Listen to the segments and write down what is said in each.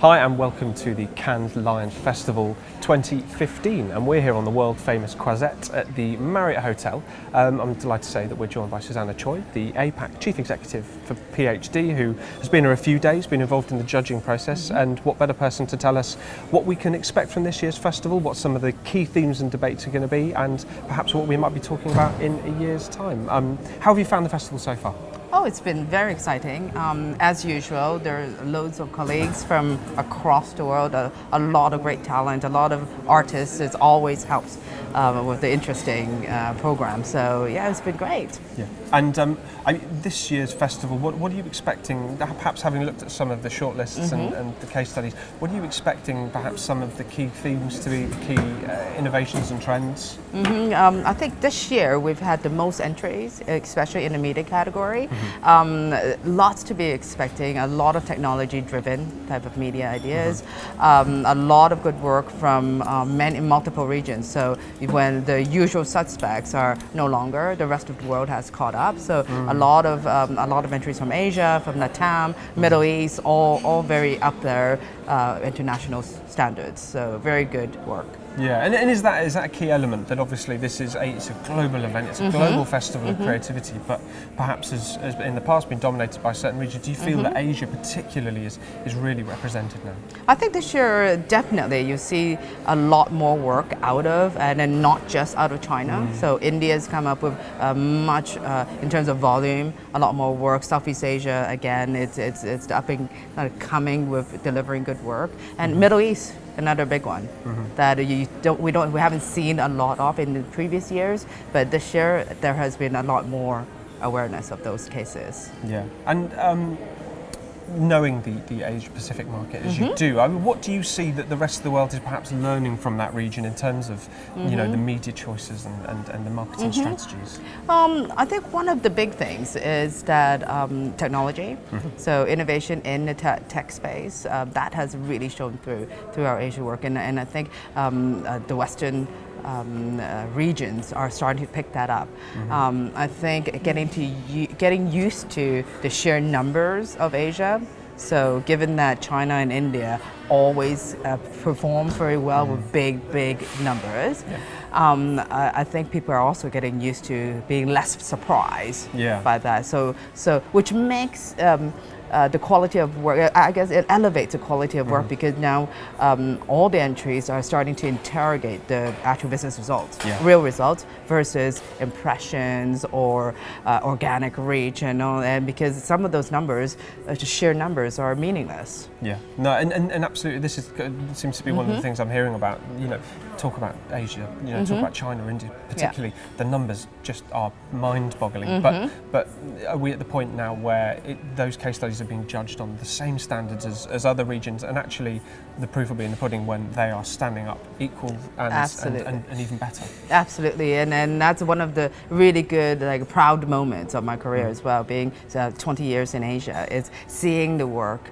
Hi and welcome to the Cannes Lions Festival 2015, and we're here on the world famous Croisette at the Marriott Hotel. I'm delighted to say that we're joined by Susana Tsui, the APAC Chief Executive for PhD, who has been here a few days, been involved in the judging process, and what better person to tell us what we can expect from this year's festival, what some of the key themes and debates are going to be, and perhaps what we might be talking about in a year's time. How have you found the festival so far? Oh, it's been very exciting. As usual, there are loads of colleagues from across the world, a lot of great talent, a lot of artists. It always helps with the interesting program. So yeah, it's been great. Yeah. And this year's festival, what are you expecting, perhaps having looked at some of the shortlists and the case studies, what are you expecting perhaps some of the key themes to be, the key innovations and trends? I think this year we've had the most entries, especially in the media category. Lots to be expecting, a lot of technology-driven type of media ideas, a lot of good work from multiple regions. So when the usual suspects are no longer, the rest of the world has caught up. So a lot of entries from Asia, from LATAM, Middle East, all very up there, international standards. So very good work. Yeah, and is that a key element, that obviously it's a global event, it's a global festival of creativity, but perhaps has in the past been dominated by certain regions. Do you feel that Asia particularly is really represented now? I think this year definitely you see a lot more work out of, and then not just out of China. So India's come up with much, in terms of volume, a lot more work. Southeast Asia, again, it's up and coming with delivering good work. And Middle East, another big one that we haven't seen a lot of in the previous years, but this year there has been a lot more awareness of those cases. Yeah, and knowing the Asia Pacific market as you do, I mean, what do you see that the rest of the world is perhaps learning from that region in terms of the media choices and the marketing strategies? I think one of the big things is that technology, so innovation in the tech space, that has really shown through our Asia work, and I think the Western regions are starting to pick that up. I think getting used to the sheer numbers of Asia. So given that China and India always perform very well with big numbers, I think people are also getting used to being less surprised by that. So which makes the quality of work, I guess it elevates the quality of work, because now all the entries are starting to interrogate the actual business results, real results, versus impressions or organic reach and because some of those numbers, just sheer numbers, are meaningless. Yeah, no, and absolutely, this seems to be one of the things I'm hearing about. Talk about Asia, talk about China, India, particularly. The numbers just are mind-boggling. But are we at the point now where those case studies are being judged on the same standards as other regions, and actually the proof will be in the pudding when they are standing up equal and even better? Absolutely, and that's one of the really good, proud moments of my career as well, being 20 years in Asia, is seeing the work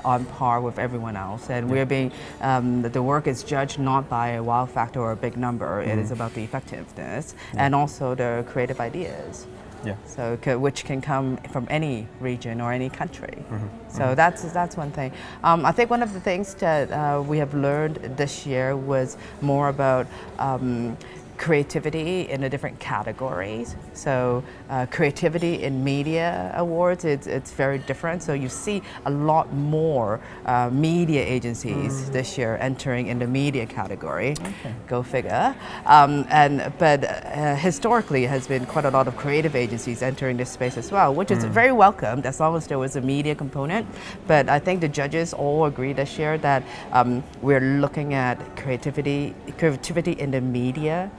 on par with everyone else, and we're being the work is judged not by a wow factor or a big number. It is about the effectiveness and also the creative ideas. Yeah. So which can come from any region or any country. So that's one thing. I think one of the things that we have learned this year was more about creativity in the different categories. So creativity in media awards, it's very different. So you see a lot more media agencies this year entering in the media category. Go figure. But historically, it has been quite a lot of creative agencies entering this space as well, which is very welcomed as long as there was a media component. But I think the judges all agree this year that we're looking at creativity in the media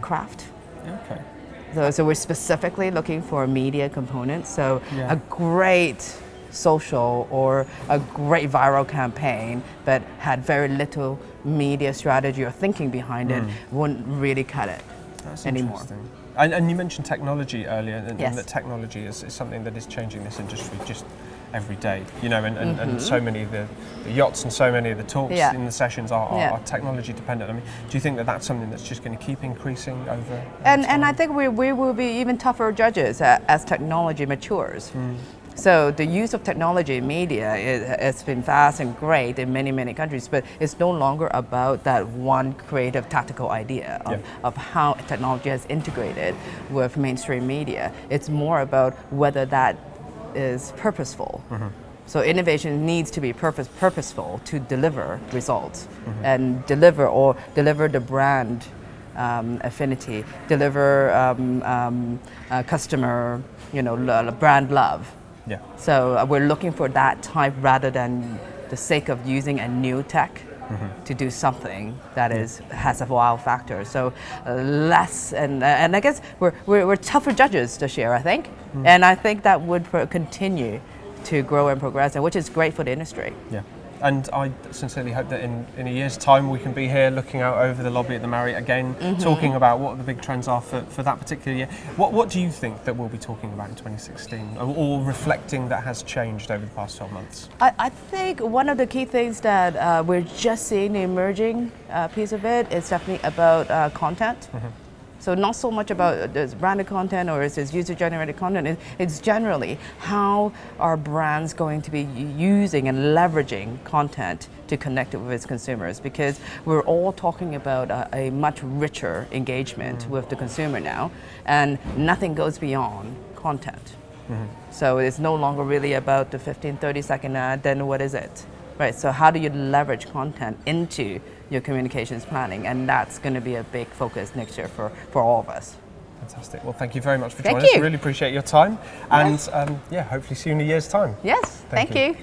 craft. So we're specifically looking for a media component. So a great social or a great viral campaign but had very little media strategy or thinking behind it wouldn't really cut it anymore. And you mentioned technology earlier, and that technology is something that is changing this industry just every day, and so many of the yachts and so many of the talks in the sessions are technology dependent. I mean, do you think that that's something that's just going to keep increasing over time? And I think we will be even tougher judges as technology matures. So the use of technology in media has been fast and great in many, many countries, but it's no longer about that one creative tactical idea of how technology has integrated with mainstream media. It's more about whether that is purposeful. So innovation needs to be purposeful to deliver results and deliver the brand affinity, deliver customer, brand love. Yeah. So we're looking for that type rather than the sake of using a new tech to do something that has a wow factor. So less, and I guess we're tougher judges this year, I think, and I think that would continue to grow and progress, and which is great for the industry. Yeah. And I sincerely hope that in a year's time we can be here looking out over the lobby at the Marriott again, talking about what the big trends are for that particular year. What do you think that we'll be talking about in 2016, or reflecting that has changed over the past 12 months? I think one of the key things that we're just seeing the emerging piece of it is definitely about content. So not so much about this branded content or is this user-generated content. It's generally how are brands going to be using and leveraging content to connect it with its consumers, because we're all talking about a much richer engagement with the consumer now, and nothing goes beyond content. So it's no longer really about the 15, 30-second ad, then what is it? Right, so how do you leverage content into your communications planning? And that's going to be a big focus next year for all of us. Fantastic. Well, thank you very much for joining us. Really appreciate your time. And hopefully see you in a year's time. Yes, thank you.